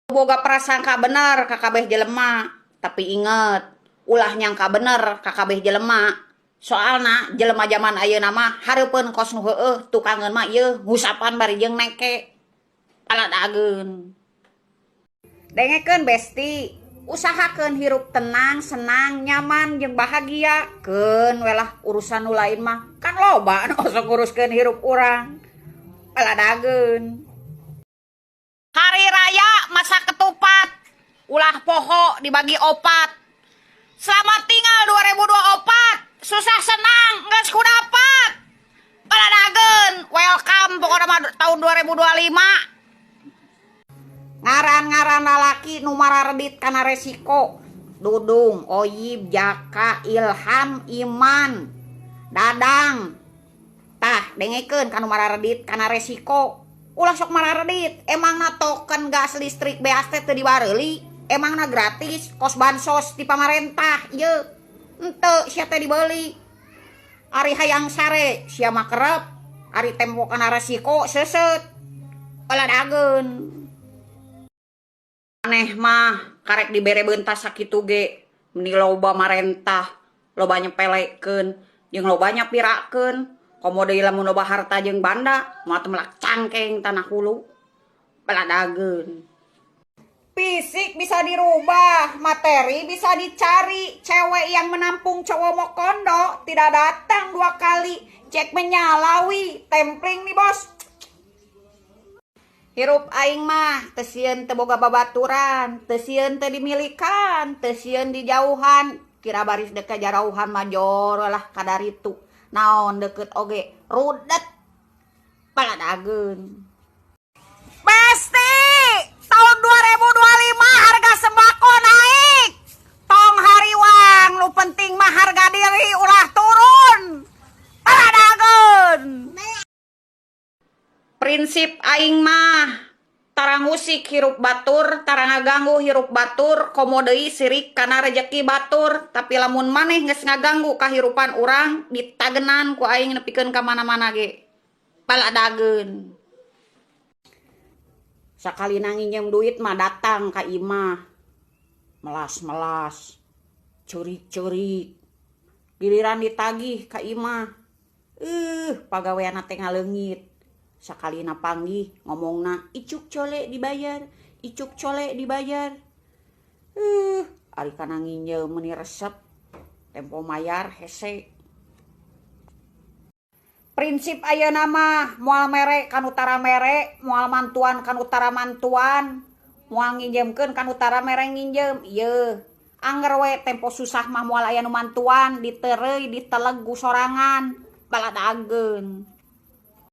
Boga prasangka bener kakabeh jelema, tapi inget ulah nyangka bener kakabeh jelema. Soalna jelema zaman ayeuna mah hareupeun kos nu heueuh tukangeun mah ieu ngusapan bari jeung neke. Paladageun. Dengekeun besti, usahakeun hirup tenang, senang, nyaman jeung bahagia. Keun welah urusan nu lain mah kan loba anu sok nguruskeun hirup urang. Paladageun. Hari raya masa ketupat, ulah poho dibagi opat. Selamat tinggal 2024, susah senang geus kudapat. Paladageun, welcome pokokna mah tahun 2025. Ngaran-ngaran lalaki nu mararedit kana resiko. Dudung, Oyib, Jaka, Ilham, Iman, Dadang. Tah, dengekeun kanu mararedit kana resiko. Ulah sok mararedit, emangna token gas listrik beas teh teu dibareuli, emangna gratis, kos bansos ti pamarentah ieu. Henteu sia teh dibeli. Ari hayang sare sia mah kerep, ari tempo kana resiko seuseut. Paladageun. Aneh mah karek dibere beuntas sakitu ge, meni loba marentah, loba nyepelekeun, jeung loba nyapirakeun. Komo deui lamun loba harta jeung banda, moal teu melak cangkeng tanah hulu. Paladageun. Fisik bisa dirubah, materi bisa dicari. Cewek yang menampung cowok mokondo tidak datang 2 kali. Cek menyalawi, templing nih bos. Hirup aing mah teu sieun teu boga babaturan, teu sieun teu dimilikan, teu sieun dijauhan. Kira baris deket jarauhan mah jor lah kadaritu. Naon deket oge rudet. Paladageun. Besti, tahun 2025 harga sembako naik. Tong hariwang, lu penting mah harga diri ulah turun. Paladageun. Prinsip aing mah tara ngusik hirup batur, tara ngaganggu hirup batur, komo deui sirik kana rejeki batur. Tapi lamun maneh geus ngaganggu kahirupan urang, ditagenan ku aing nepikeun ka mana-mana ge. Paladageun. Sakalina nginjem duit mah datang ka imah. Melas-melas, curik-curik. Giliran ditagih ka imah. Pagaweana teh ngaleungit. Sakalina panggih ngomongna icuk cole dibayar, icuk cole dibayar. Ari kana nginjem meuni resep tempo mayar hese. Prinsip ayeuna mah moal mere kan utara mere, moal mantuan kan utara mantuan, moal nginjemkeun kan utara mere nginjem. Ieu angger we tempo susah mah moal aya nu mantuan ditereuy diteleg ku sorangan. Paladageun.